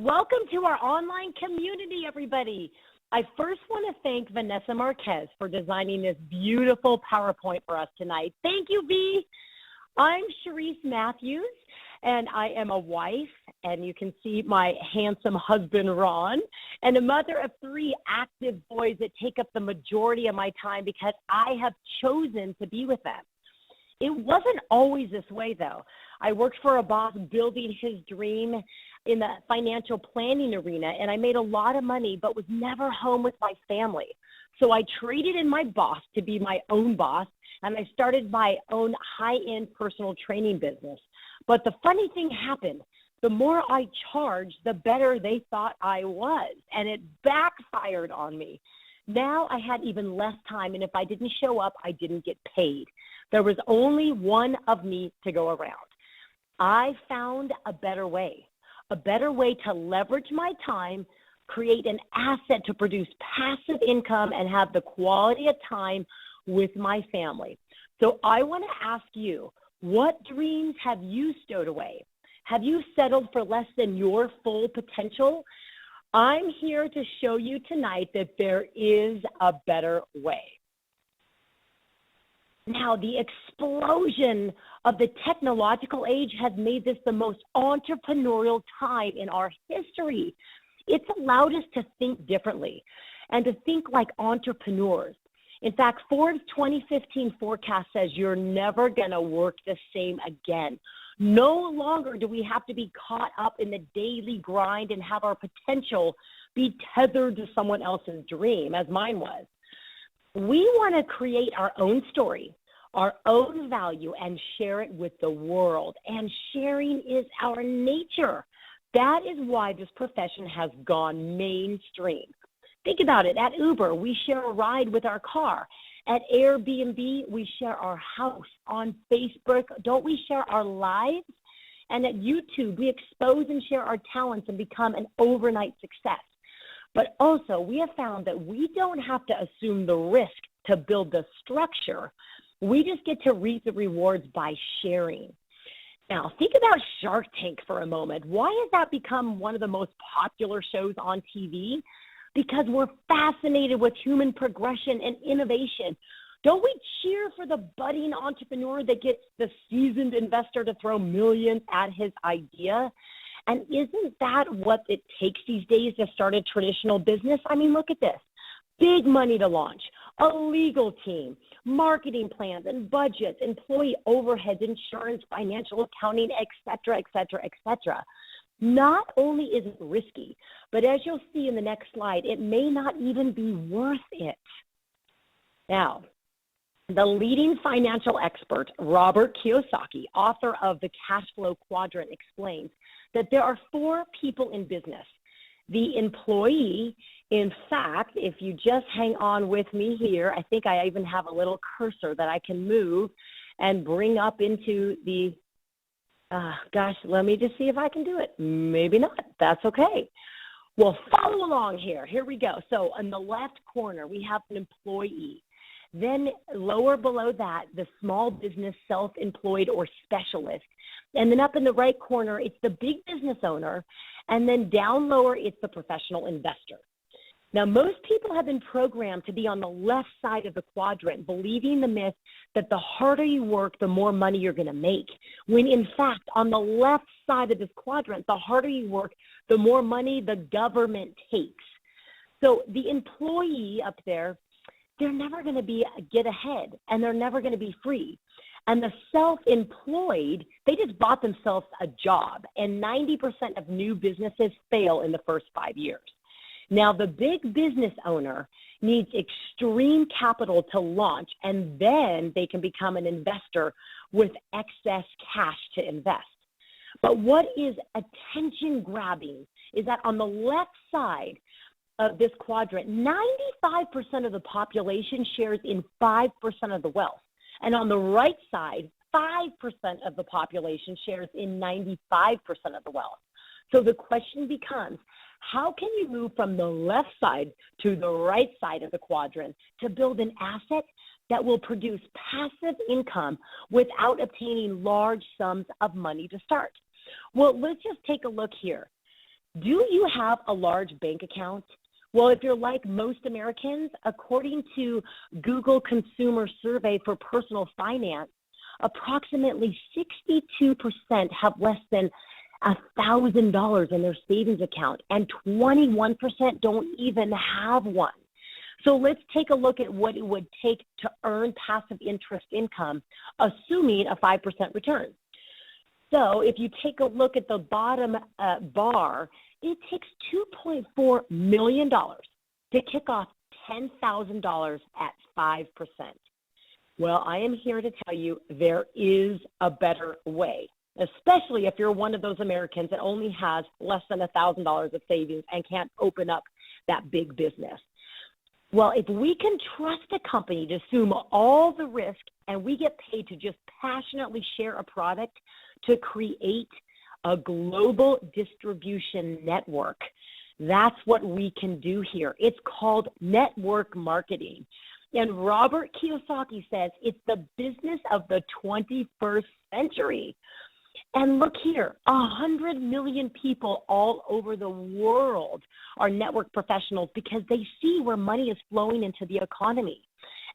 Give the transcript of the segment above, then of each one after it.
Welcome to our online community, everybody. I first want to thank Vanessa Marquez for designing this beautiful PowerPoint for us tonight. Thank you, V. I'm Cherise Matthews, and I am a wife, and you can see my handsome husband, Ron, and a mother of 3 active boys that take up the majority of my time because I have chosen to be with them. It wasn't always this way, though. I worked for a boss building his dream in the financial planning arena, and I made a lot of money, but was never home with my family. So I traded in my boss to be my own boss, and I started my own high-end personal training business. But the funny thing happened. The more I charged, the better they thought I was, and it backfired on me. Now I had even less time, and if I didn't show up, I didn't get paid. There was only one of me to go around. I found a better way to leverage my time, create an asset to produce passive income, and have the quality of time with my family. So I want to ask you, what dreams have you stowed away? Have you settled for less than your full potential? I'm here to show you tonight that there is a better way. Now, the explosion of the technological age has made this the most entrepreneurial time in our history. It's allowed us to think differently and to think like entrepreneurs. In fact, Forbes' 2015 forecast says you're never going to work the same again. No longer do we have to be caught up in the daily grind and have our potential be tethered to someone else's dream, as mine was. We want to create our own story, our own value, and share it with the world. And sharing is our nature. That is why this profession has gone mainstream. Think about it. At Uber, we share a ride with our car. At Airbnb, we share our house. On Facebook, don't we share our lives? And at YouTube, we expose and share our talents and become an overnight success. But also, we have found that we don't have to assume the risk to build the structure. We just get to reap the rewards by sharing. Now, think about Shark Tank for a moment. Why has that become one of the most popular shows on TV? Because we're fascinated with human progression and innovation. Don't we cheer for the budding entrepreneur that gets the seasoned investor to throw millions at his idea? And isn't that what it takes these days to start a traditional business? I mean, look at this. Big money to launch, a legal team, marketing plans and budgets, employee overheads, insurance, financial accounting, et cetera, et cetera, et cetera. Not only is it risky, but as you'll see in the next slide, it may not even be worth it. Now, the leading financial expert, Robert Kiyosaki, author of The Cash Flow Quadrant, explains that there are 4 people in business. The employee, in fact, if you just hang on with me here, I think I even have a little cursor that I can move and bring up into the, let me just see if I can do it. Maybe not. That's okay. Well, follow along here. Here we go. So in the left corner, we have an employee. Then lower below that, the small business self-employed or specialist. And then up in the right corner, it's the big business owner. And then down lower, it's the professional investor. Now, most people have been programmed to be on the left side of the quadrant, believing the myth that the harder you work, the more money you're going to make. When in fact, on the left side of this quadrant, the harder you work, the more money the government takes. So the employee up there, they're never going to get ahead, and they're never going to be free. And the self-employed, they just bought themselves a job, and 90% of new businesses fail in the first 5 years. Now, the big business owner needs extreme capital to launch, and then they can become an investor with excess cash to invest. But what is attention-grabbing is that on the left side of this quadrant, 95% of the population shares in 5% of the wealth. And on the right side, 5% of the population shares in 95% of the wealth. So the question becomes, how can you move from the left side to the right side of the quadrant to build an asset that will produce passive income without obtaining large sums of money to start? Well, let's just take a look here. Do you have a large bank account? Well, if you're like most Americans, according to Google Consumer Survey for Personal Finance, approximately 62% have less than $1,000 in their savings account, and 21% don't even have one. So let's take a look at what it would take to earn passive interest income, assuming a 5% return. So if you take a look at the bottom bar, it takes $2.4 million to kick off $10,000 at 5%. Well, I am here to tell you there is a better way, especially if you're one of those Americans that only has less than $1,000 of savings and can't open up that big business. Well, if we can trust a company to assume all the risk and we get paid to just passionately share a product to create a global distribution network, that's what we can do here. It's called network marketing. And Robert Kiyosaki says it's the business of the 21st century. And look here, 100 million people all over the world are network professionals because they see where money is flowing into the economy,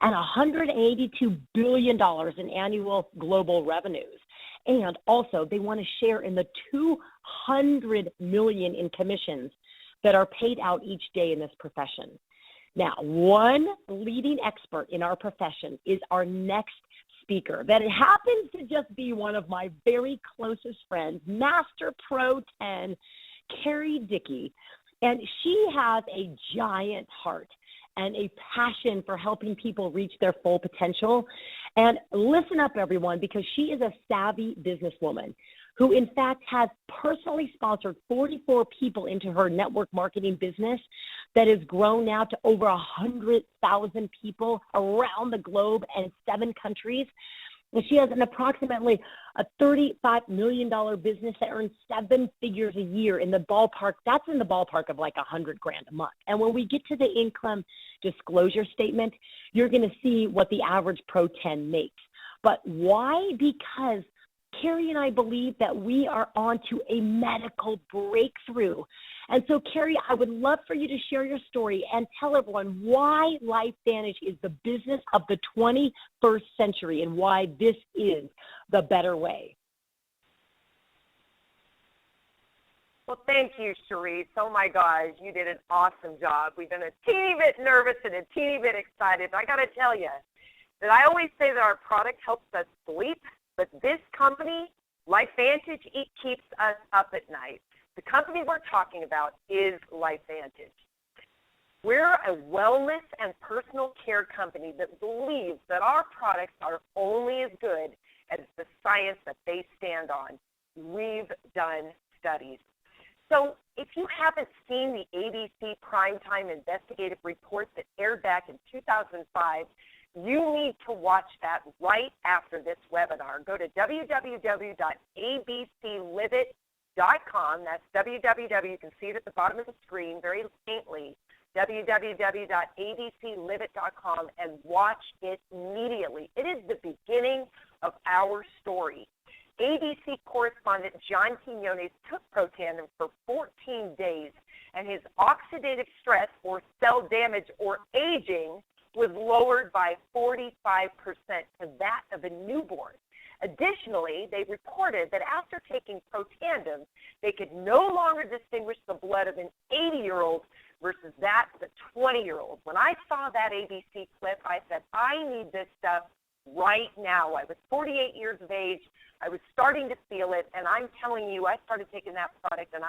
and $182 billion in annual global revenues. And also, they want to share in the $200 million in commissions that are paid out each day in this profession. Now, one leading expert in our profession is our next speaker that it happens to just be one of my very closest friends, Master Pro 10, Dickie. And she has a giant heart and a passion for helping people reach their full potential. And listen up, everyone, because she is a savvy businesswoman who, in fact, has personally sponsored 44 people into her network marketing business that has grown now to over 100,000 people around the globe and 7 countries. And she has an approximately a $35 million business that earns 7 figures a year in the ballpark. That's in the ballpark of like $100,000 a month. And when we get to the income disclosure statement, you're going to see what the average Pro 10 makes. But why? Because Carrie and I believe that we are on to a medical breakthrough. And so, Carrie, I would love for you to share your story and tell everyone why LifeVantage is the business of the 21st century and why this is the better way. Well, thank you, Cherise. Oh, my gosh, you did an awesome job. We've been a teeny bit nervous and a teeny bit excited. I got to tell you that I always say that our product helps us sleep, but this company, LifeVantage, it keeps us up at night. The company we're talking about is LifeVantage. We're a wellness and personal care company that believes that our products are only as good as the science that they stand on. We've done studies. So if you haven't seen the ABC Primetime Investigative Report that aired back in 2005, you need to watch that right after this webinar. Go to www.abclivet.com. That's www. You can see it at the bottom of the screen very faintly. www.abclivet.com and watch it immediately. It is the beginning of our story. ABC correspondent John Quinones took Protandim for 14 days, and his oxidative stress or cell damage or aging was lowered by 45% to that of a newborn. Additionally, they reported that after taking Protandim, they could no longer distinguish the blood of an 80-year-old versus that of a 20-year-old. When I saw that ABC clip, I said, I need this stuff right now. I was 48 years of age. I was starting to feel it, and I'm telling you, I started taking that product, and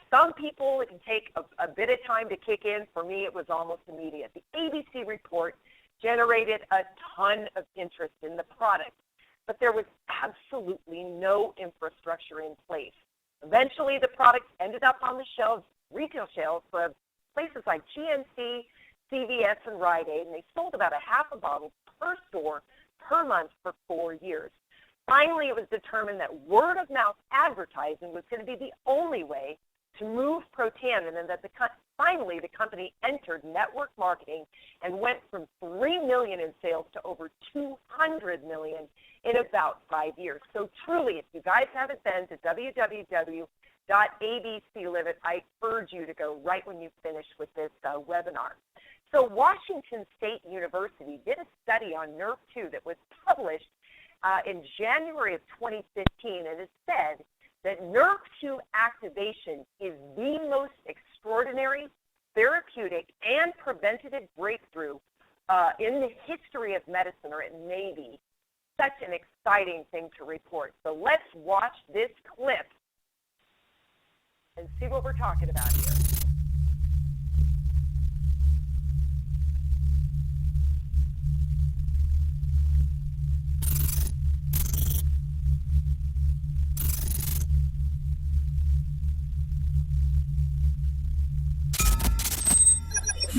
some people, it can take a bit of time to kick in. For me, it was almost immediate. The ABC report generated a ton of interest in the product, but there was absolutely no infrastructure in place. Eventually, the product ended up on the shelves, retail shelves, for places like GNC, CVS, and Rite Aid, and they sold about a half a bottle per store per month for 4 years. Finally, it was determined that word-of-mouth advertising was going to be the only way to move Protandim, and that finally the company entered network marketing and went from $3 million in sales to over $200 million in about 5 years. So truly, if you guys haven't been to limit. I urge you to go right when you finish with this webinar. So Washington State University did a study on NRF2 that was published in January of 2015, and it said that NRF2 activation is the most extraordinary, therapeutic, and preventative breakthrough in the history of medicine, or it may be. Such an exciting thing to report. So let's watch this clip and see what we're talking about here.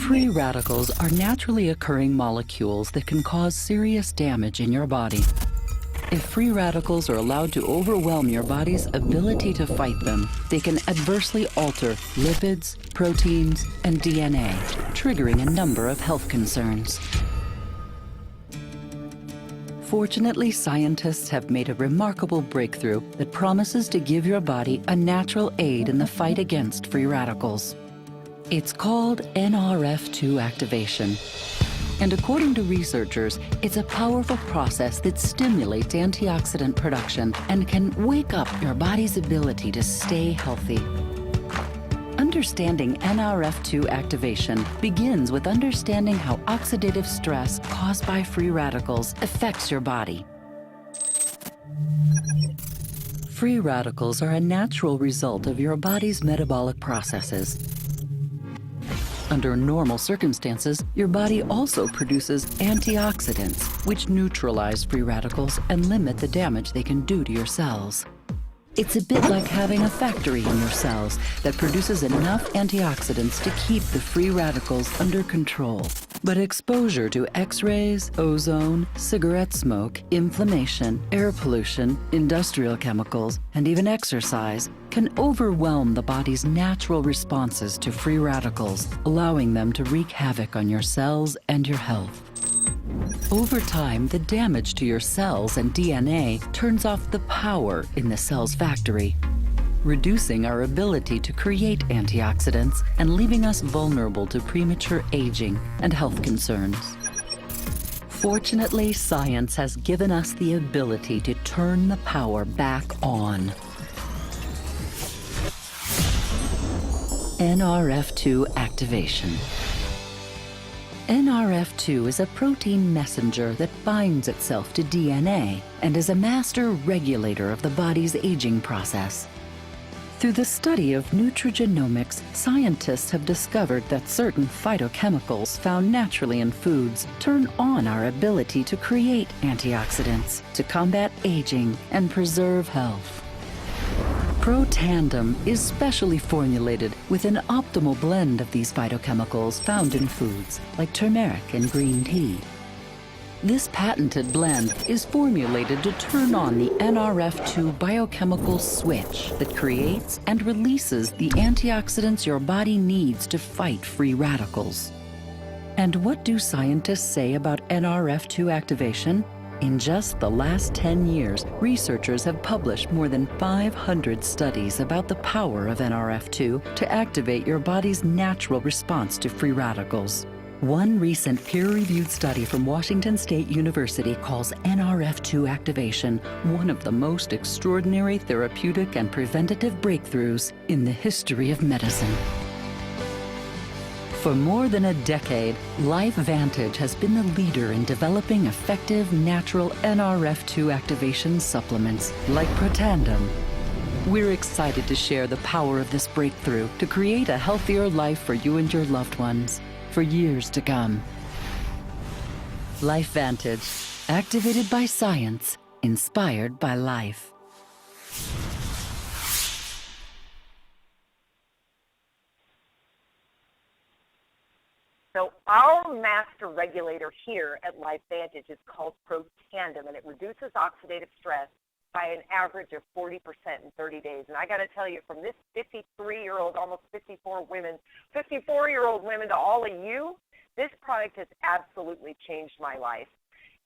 Free radicals are naturally occurring molecules that can cause serious damage in your body. If free radicals are allowed to overwhelm your body's ability to fight them, they can adversely alter lipids, proteins, and DNA, triggering a number of health concerns. Fortunately, scientists have made a remarkable breakthrough that promises to give your body a natural aid in the fight against free radicals. It's called NRF2 activation. And according to researchers, it's a powerful process that stimulates antioxidant production and can wake up your body's ability to stay healthy. Understanding NRF2 activation begins with understanding how oxidative stress caused by free radicals affects your body. Free radicals are a natural result of your body's metabolic processes. Under normal circumstances, your body also produces antioxidants, which neutralize free radicals and limit the damage they can do to your cells. It's a bit like having a factory in your cells that produces enough antioxidants to keep the free radicals under control. But exposure to X-rays, ozone, cigarette smoke, inflammation, air pollution, industrial chemicals, and even exercise can overwhelm the body's natural responses to free radicals, allowing them to wreak havoc on your cells and your health. Over time, the damage to your cells and DNA turns off the power in the cell's factory, reducing our ability to create antioxidants and leaving us vulnerable to premature aging and health concerns. Fortunately, science has given us the ability to turn the power back on. NRF2 activation. NRF2 is a protein messenger that binds itself to DNA and is a master regulator of the body's aging process. Through the study of nutrigenomics, scientists have discovered that certain phytochemicals found naturally in foods turn on our ability to create antioxidants to combat aging and preserve health. Protandem is specially formulated with an optimal blend of these phytochemicals found in foods like turmeric and green tea. This patented blend is formulated to turn on the NRF2 biochemical switch that creates and releases the antioxidants your body needs to fight free radicals. And what do scientists say about NRF2 activation? In just the last 10 years, researchers have published more than 500 studies about the power of NRF2 to activate your body's natural response to free radicals. One recent peer-reviewed study from Washington State University calls NRF2 activation one of the most extraordinary therapeutic and preventative breakthroughs in the history of medicine. For more than a decade, LifeVantage has been the leader in developing effective natural NRF2 activation supplements like Protandem. We're excited to share the power of this breakthrough to create a healthier life for you and your loved ones for years to come. LifeVantage, activated by science, inspired by life. So our master regulator here at LifeVantage is called Protandem, and it reduces oxidative stress by an average of 40% in 30 days. And I got to tell you, from this 53-year-old, almost 54-year-old women to all of you, this product has absolutely changed my life.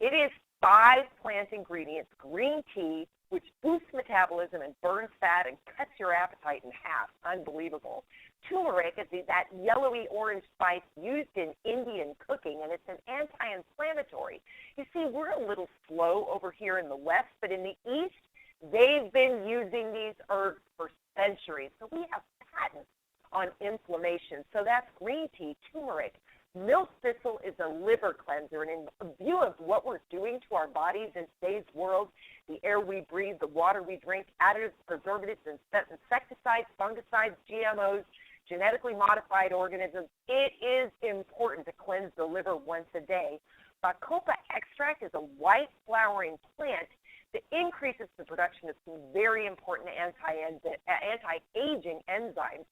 It is 5 plant ingredients: green tea, which boosts metabolism and burns fat and cuts your appetite in half. Unbelievable. Turmeric is that yellowy orange spice used in Indian cooking, and it's an anti-inflammatory. You see, we're a little slow over here in the West, but in the East, they've been using these herbs for centuries. So we have patents on inflammation. So that's green tea, turmeric. Milk thistle is a liver cleanser, and in view of what we're doing to our bodies in today's world, the air we breathe, the water we drink, additives, preservatives, insecticides, fungicides, GMOs, genetically modified organisms, it is important to cleanse the liver once a day. Bacopa extract is a white flowering plant that increases the production of some very important anti-aging enzymes,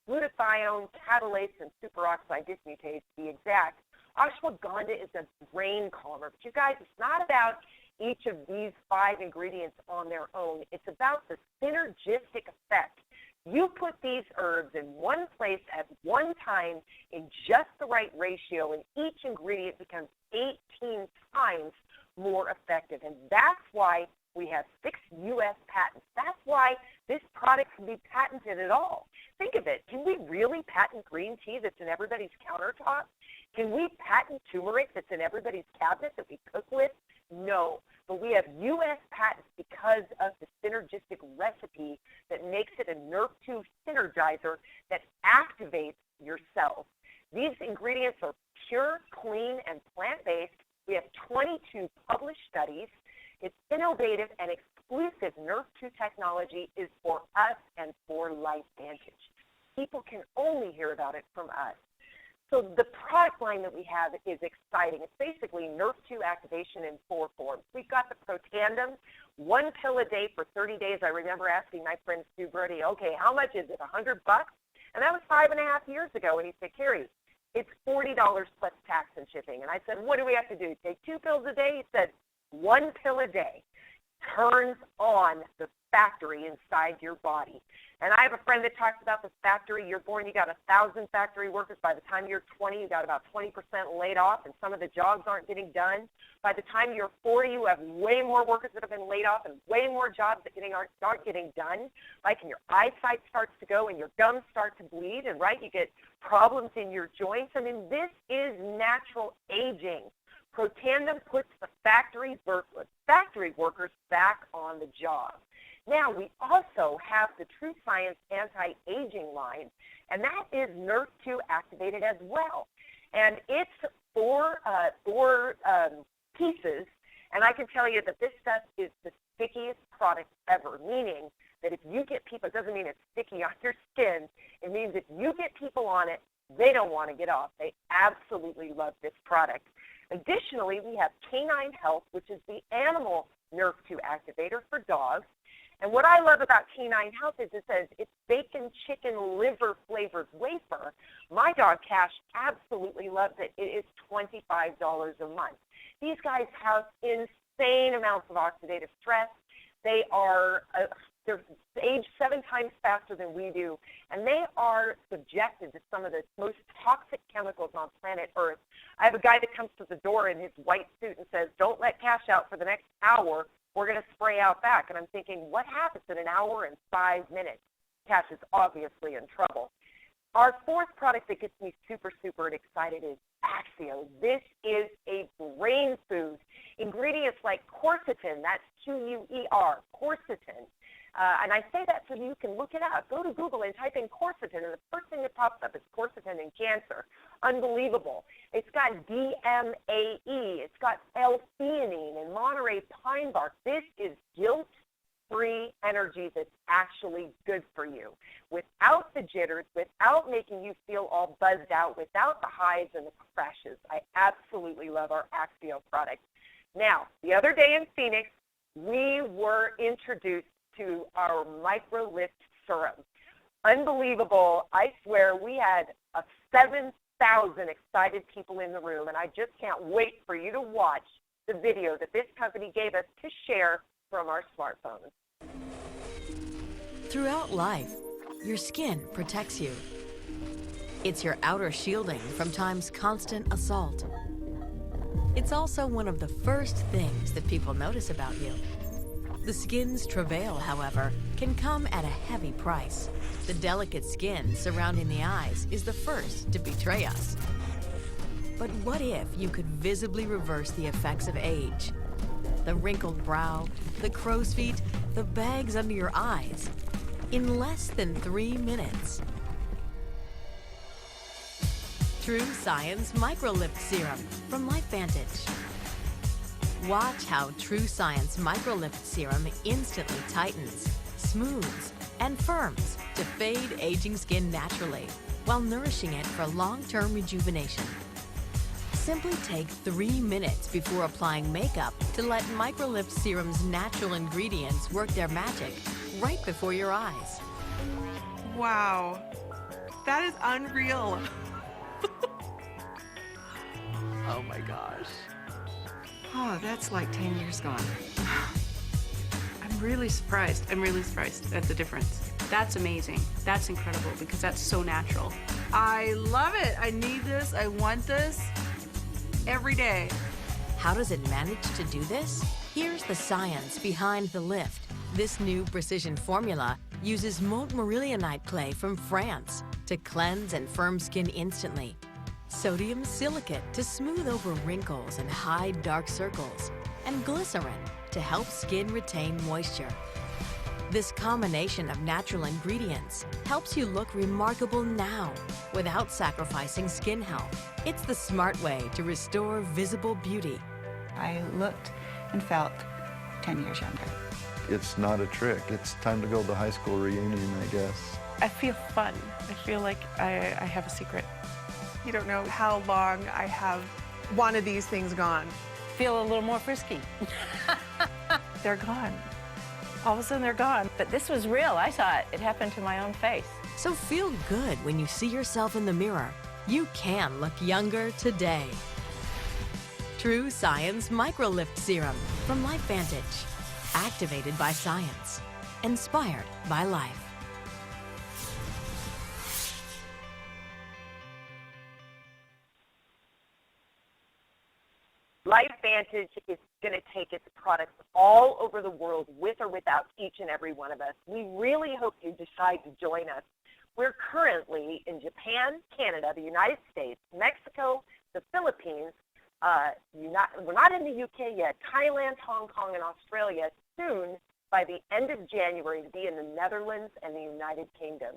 glutathione, catalase, and superoxide dismutase to be exact. Ashwagandha is a brain calmer. But you guys, it's not about each of these 5 ingredients on their own. It's about the synergistic effect. You put these herbs in one place at one time in just the right ratio, and each ingredient becomes 18 times more effective. And that's why we have 6 U.S. patents. That's why this product can be patented at all. Think of it. Can we really patent green tea that's in everybody's countertop? Can we patent turmeric that's in everybody's cabinet that we cook with? No. But we have U.S. patents because of the synergistic recipe that makes it a NERV2 synergizer that activates your cells. These ingredients are pure, clean, and plant-based. We have 22 published studies. Its innovative and exclusive NERV2 technology is for us and for LifeVantage. People can only hear about it from us. So the product line that we have is exciting. It's basically NERV2 activation in 4 forms. We've got the Protandim, 1 pill a day for 30 days. I remember asking my friend Stu Brody, okay, how much is it, $100? And that was 5.5 years ago. And he said, Carrie, it's $40 plus tax and shipping. And I said, what do we have to do? Take 2 pills a day? He said, 1 pill a day turns on the factory inside your body. And I have a friend that talks about this factory. You're born, you got 1,000 factory workers. By the time you're 20, you got about 20% laid off, and some of the jobs aren't getting done. By the time you're 40, you have way more workers that have been laid off and way more jobs that aren't getting done. Like, and your eyesight starts to go and your gums start to bleed, and right, you get problems in your joints. I mean, this is natural aging. Protandim puts the factory workers back on the job. Now, we also have the True Science anti-aging line, and that is NERV2 activated as well. And it's 4 pieces, and I can tell you that this stuff is the stickiest product ever, meaning that if you get people, it doesn't mean it's sticky on your skin. It means if you get people on it, they don't want to get off. They absolutely love this product. Additionally, we have Canine Health, which is the animal NERV2 activator for dogs. And what I love about Canine Health is it says it's bacon, chicken, liver flavored wafer. My dog Cash absolutely loves it. It is $25 a month. These guys have insane amounts of oxidative stress. They are they're aged 7 times faster than we do, and they are subjected to some of the most toxic chemicals on planet Earth. I have a guy that comes to the door in his white suit and says, don't let Cash out for the next hour. We're going to spray out back. And I'm thinking, what happens in an hour and 5 minutes? Cash is obviously in trouble. Our 4th product that gets me super, super excited is Axio. This is a brain food. Ingredients like quercetin, that's Q-U-E-R, quercetin. And I say that so you can look it up. Go to Google and type in quercetin, and the first thing that pops up is quercetin in cancer. Unbelievable. It's got DMAE. It's got L-theanine and Monterey pine bark. This is guilt-free energy that's actually good for you. Without the jitters, without making you feel all buzzed out, without the highs and the crashes. I absolutely love our Axio product. Now, the other day in Phoenix, we were introduced to our MicroLift serum. Unbelievable. I swear we had 7,000 excited people in the room, and I just can't wait for you to watch the video that this company gave us to share from our smartphones. Throughout life, your skin protects you. It's your outer shielding from time's constant assault. It's also one of the first things that people notice about you. The skin's travail, however, can come at a heavy price. The delicate skin surrounding the eyes is the first to betray us. But what if you could visibly reverse the effects of age? The wrinkled brow, the crow's feet, the bags under your eyes, in less than 3 minutes. True Science Micro Lift Serum from LifeVantage. Watch how True Science Micro Lift Serum instantly tightens, smooths, and firms to fade aging skin naturally while nourishing it for long-term rejuvenation. Simply take 3 minutes before applying makeup to let Micro Lift Serum's natural ingredients work their magic right before your eyes. Wow, that is unreal. Oh my gosh. Oh, that's like 10 years gone. I'm really surprised. I'm really surprised at the difference. That's amazing. That's incredible because that's so natural. I love it. I need this. I want this every day. How does it manage to do this? Here's the science behind the lift. This new precision formula uses Montmorillonite clay from France to cleanse and firm skin instantly. Sodium silicate to smooth over wrinkles and hide dark circles, and glycerin to help skin retain moisture. This combination of natural ingredients helps you look remarkable now without sacrificing skin health. It's the smart way to restore visible beauty. I looked and felt 10 years younger. It's not a trick. It's time to go to the high school reunion, I guess. I feel fun. I feel like I have a secret. You don't know how long I have wanted these things gone. Feel a little more frisky. They're gone. All of a sudden they're gone. But this was real. I saw it. It happened to my own face. So feel good when you see yourself in the mirror. You can look younger today. True Science Micro Lift Serum from LifeVantage. Activated by science. Inspired by life. LifeVantage is going to take its products all over the world with or without each and every one of us. We really hope you decide to join us. We're currently in Japan, Canada, the United States, Mexico, the Philippines. We're not in the UK yet, Thailand, Hong Kong, and Australia. Soon, by the end of January, to be in the Netherlands and the United Kingdom.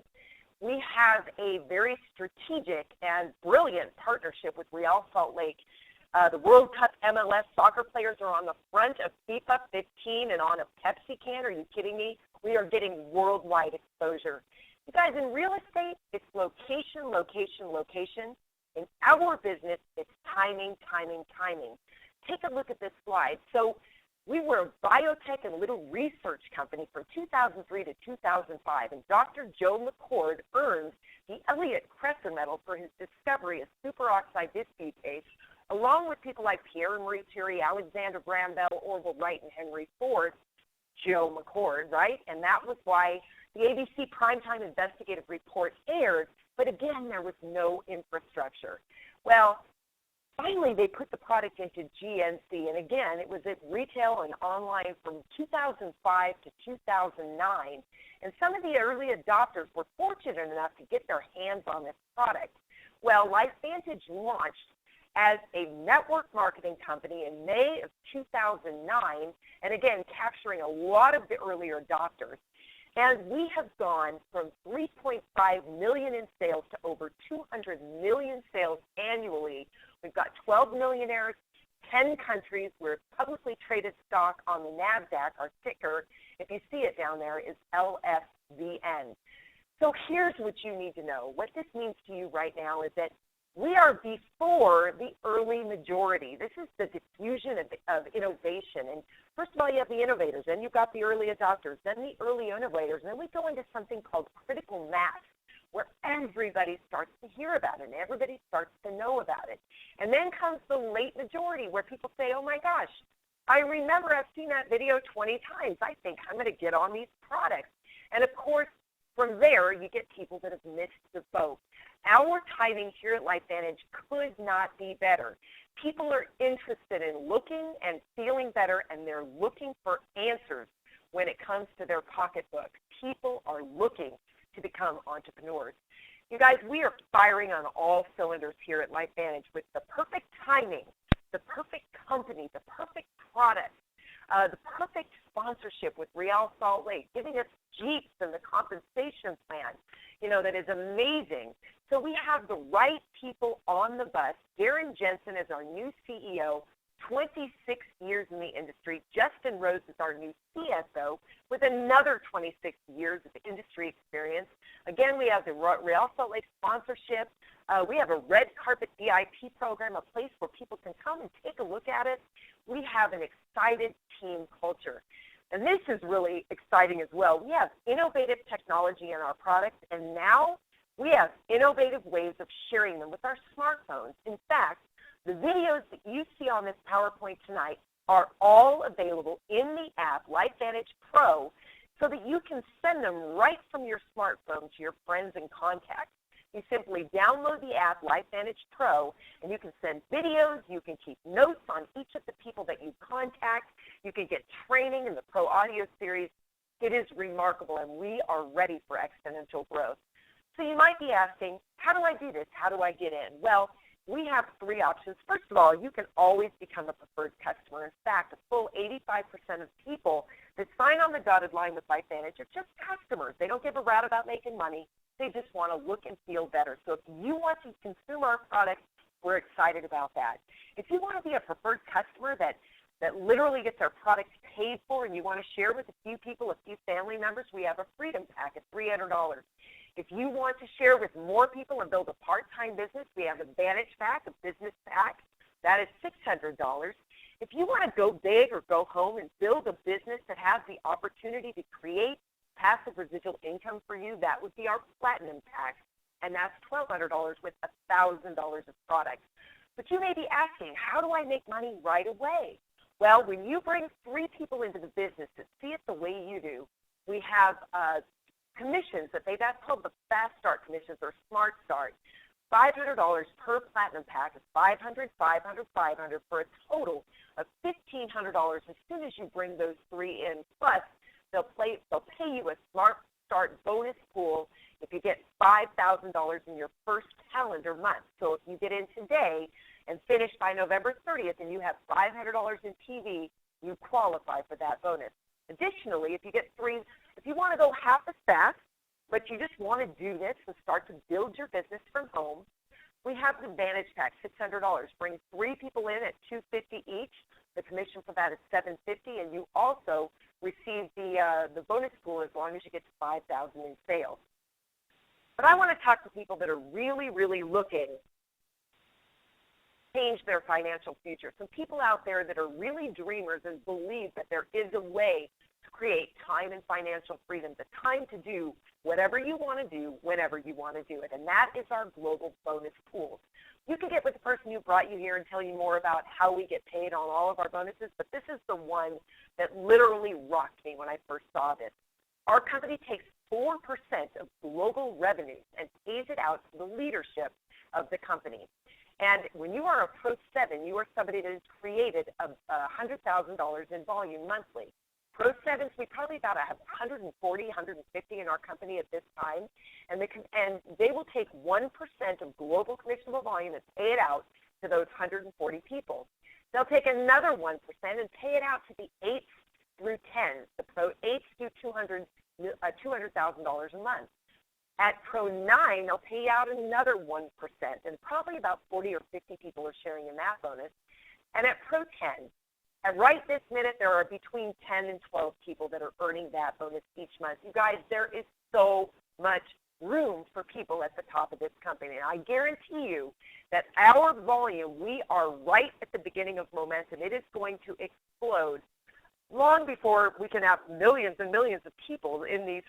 We have a very strategic and brilliant partnership with Real Salt Lake. The World Cup MLS soccer players are on the front of FIFA 15 and on a Pepsi can. Are you kidding me? We are getting worldwide exposure. You guys, in real estate, it's location, location, location. In our business, it's timing, timing, timing. Take a look at this slide. So we were a biotech and little research company from 2003 to 2005, and Dr. Joe McCord earned the Elliott Cresser Medal for his discovery of superoxide dismutase, along with people like Pierre and Marie Curie, Alexander Graham Bell, Orville Wright, and Henry Ford. Joe McCord, right? And that was why the ABC Primetime Investigative Report aired, but again, there was no infrastructure. Well, finally, they put the product into GNC, and again, it was at retail and online from 2005 to 2009, and some of the early adopters were fortunate enough to get their hands on this product. Well, LifeVantage launched as a network marketing company in May of 2009, and again, capturing a lot of the earlier adopters. And we have gone from 3.5 million in sales to over 200 million sales annually. We've got 12 millionaires, 10 countries. We're a publicly traded stock on the NASDAQ. Our ticker, if you see it down there, is LFVN. So here's what you need to know. What this means to you right now is that we are before the early majority. This is the diffusion of innovation. And first of all, you have the innovators, then you've got the early adopters, then the early innovators, and then we go into something called critical mass, where everybody starts to hear about it and everybody starts to know about it. And then comes the late majority, where people say, oh my gosh, I remember I've seen that video 20 times. I think I'm going to get on these products. And of course, from there, you get people that have missed the boat. Our timing here at LifeVantage could not be better. People are interested in looking and feeling better, and they're looking for answers. when it comes to their pocketbook. People are looking to become entrepreneurs. You guys, we are firing on all cylinders here at LifeVantage with the perfect timing, the perfect company, the perfect product, the perfect sponsorship with Real Salt Lake, giving us Jeeps and the compensation plan, that is amazing. So we have the right people on the bus. Darren Jensen is our new CEO, 26 years in the industry. Justin Rose is our new CSO with another 26 years of industry experience. Again, we have the Real Salt Lake sponsorship. We have a red carpet VIP program, a place where people can come and take a look at it. We have an excited team culture. And this is really exciting as well. We have innovative technology in our products, and now we have innovative ways of sharing them with our smartphones. In fact, the videos that you see on this PowerPoint tonight are all available in the app, LifeVantage Pro, so that you can send them right from your smartphone to your friends and contacts. You simply download the app, LifeVantage Pro, and you can send videos, you can keep notes on each of the people that you contact, you can get training in the Pro Audio Series. It is remarkable, and we are ready for exponential growth. So you might be asking, how do I do this? How do I get in? Well, we have three options. First of all, you can always become a preferred customer. In fact, a full 85% of people that sign on the dotted line with LifeVantage are just customers. They don't give a rat about making money. They just want to look and feel better. So if you want to consume our products, we're excited about that. If you want to be a preferred customer that literally gets our products paid for and you want to share with a few people, a few family members, we have a Freedom Pack at $300. If you want to share with more people and build a part-time business, we have a Vantage Pack, a Business Pack. That is $600. If you want to go big or go home and build a business that has the opportunity to create passive residual income for you, that would be our Platinum Pack, and that's $1,200 with $1,000 of products. But you may be asking, how do I make money right away? Well, when you bring 3 people into the business that see it the way you do, we have commissions that's called the Fast Start commissions or Smart Start. $500 per Platinum Pack is $500, $500, $500 for a total of $1,500 as soon as you bring those 3 in. Plus, they'll pay you a Smart Start bonus pool if you get $5,000 in your first calendar month. So if you get in today and finish by November 30th and you have $500 in TV, you qualify for that bonus. Additionally, if you want to go half as fast, but you just want to do this and start to build your business from home, we have the Vantage Pack, $600. Bring 3 people in at $250 each. The commission for that is $750, and you also receive the bonus pool as long as you get to $5,000 in sales. But I want to talk to people that are really, really looking to change their financial future. Some people out there that are really dreamers and believe that there is a way to create time and financial freedom, the time to do whatever you want to do, whenever you want to do it. And that is our global bonus pool. You can get with the person who brought you here and tell you more about how we get paid on all of our bonuses, but this is the one that literally rocked me when I first saw this. Our company takes 4% of global revenues and pays it out to the leadership of the company. And when you are a Pro 7, you are somebody that has created $100,000 in volume monthly. Pro 7s, we probably about have 140, 150 in our company at this time, and they will take 1% of global commissionable volume and pay it out to those 140 people. They'll take another 1% and pay it out to the 8s through 10s. The Pro 8s do $200,000 a month. At Pro 9, they'll pay out another 1%, and probably about 40 or 50 people are sharing in that bonus. And at Pro 10, and right this minute, there are between 10 and 12 people that are earning that bonus each month. You guys, there is so much room for people at the top of this company. And I guarantee you that our volume, we are right at the beginning of momentum. It is going to explode long before we can have millions and millions of people in these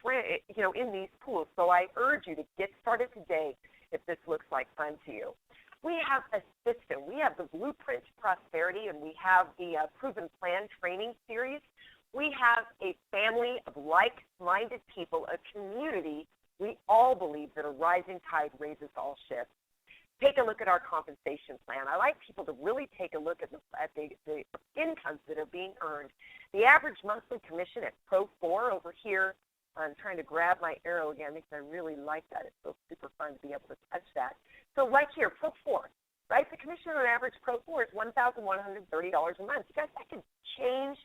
pools. So I urge you to get started today if this looks like fun to you. We have a system. We have the Blueprint to Prosperity, and we have the Proven Plan training series. We have a family of like-minded people, a community. We all believe that a rising tide raises all ships. take a look at our compensation plan. I like people to really take a look at the incomes that are being earned. The average monthly commission at Pro 4 over here, I'm trying to grab my arrow again because I really like that. It's so super fun to be able to touch that. So right here, Pro 4, right? The commission on average Pro 4 is $1,130 a month. You guys, that could change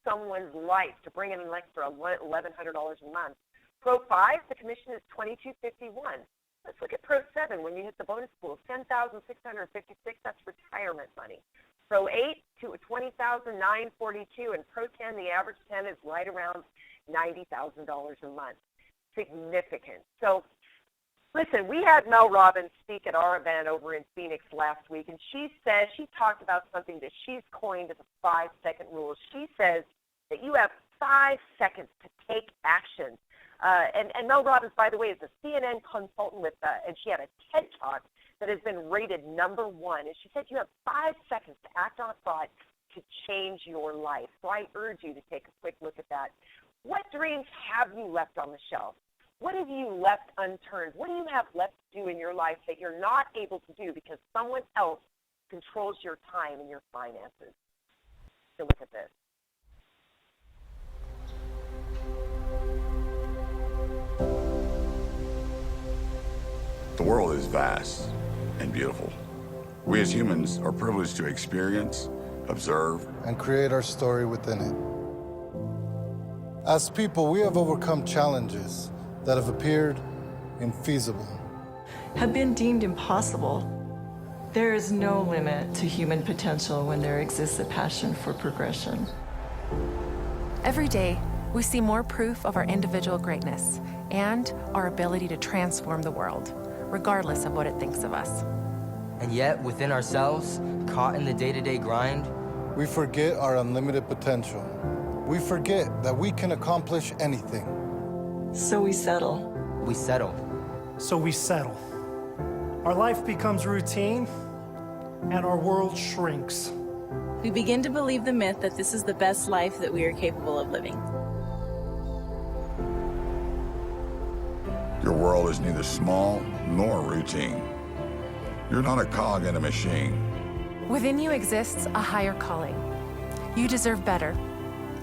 someone's life to bring in an extra $1,100 a month. Pro 5, the commission is $2,251. Let's look at Pro 7 when you hit the bonus pool, $10,656. That's retirement money. Pro 8 to $20,942, and Pro 10, the average 10 is right around $90,000 a month. Significant. So, listen, we had Mel Robbins speak at our event over in Phoenix last week, and she talked about something that she's coined as a 5-second rule. She says that you have 5 seconds to take action. And Mel Robbins, by the way, is a CNN consultant and she had a TED Talk that has been rated #1. And she said you have 5 seconds to act on a thought to change your life. So I urge you to take a quick look at that. What dreams have you left on the shelf? What have you left unturned? What do you have left to do in your life that you're not able to do because someone else controls your time and your finances? So look at this. The world is vast and beautiful. We as humans are privileged to experience, observe, and create our story within it. As people, we have overcome challenges that have appeared infeasible, have been deemed impossible. There is no limit to human potential when there exists a passion for progression. Every day, we see more proof of our individual greatness and our ability to transform the world, regardless of what it thinks of us. And yet, within ourselves, caught in the day-to-day grind, we forget our unlimited potential. We forget that we can accomplish anything. So we settle. We settle. So we settle. Our life becomes routine, and our world shrinks. We begin to believe the myth that this is the best life that we are capable of living. Your world is neither small nor routine. You're not a cog in a machine. Within you exists a higher calling. You deserve better,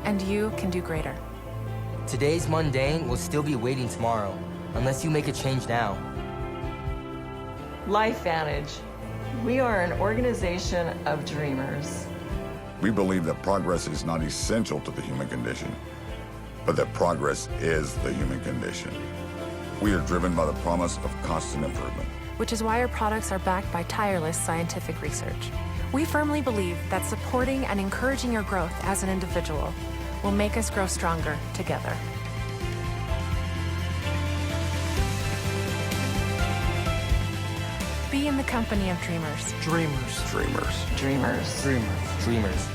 and you can do greater. Today's mundane will still be waiting tomorrow, unless you make a change now. LifeVantage. We are an organization of dreamers. We believe that progress is not essential to the human condition, but that progress is the human condition. We are driven by the promise of constant improvement, which is why our products are backed by tireless scientific research. We firmly believe that supporting and encouraging your growth as an individual will make us grow stronger together. Be in the company of dreamers. Dreamers. Dreamers. Dreamers. Dreamers. Dreamers.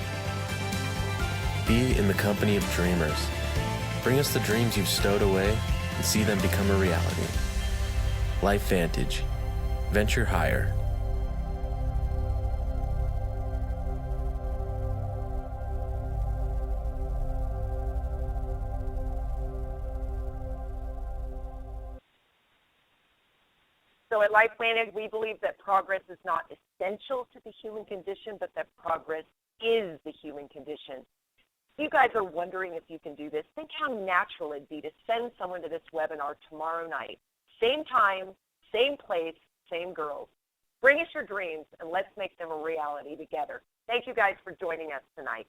Be in the company of dreamers. Bring us the dreams you've stowed away and see them become a reality. LifeVantage. Venture higher. So at LifeVantage, we believe that progress is not essential to the human condition, but that progress is the human condition. If you guys are wondering if you can do this, think how natural it'd be to send someone to this webinar tomorrow night. Same time, same place, same girls. Bring us your dreams, and let's make them a reality together. Thank you guys for joining us tonight.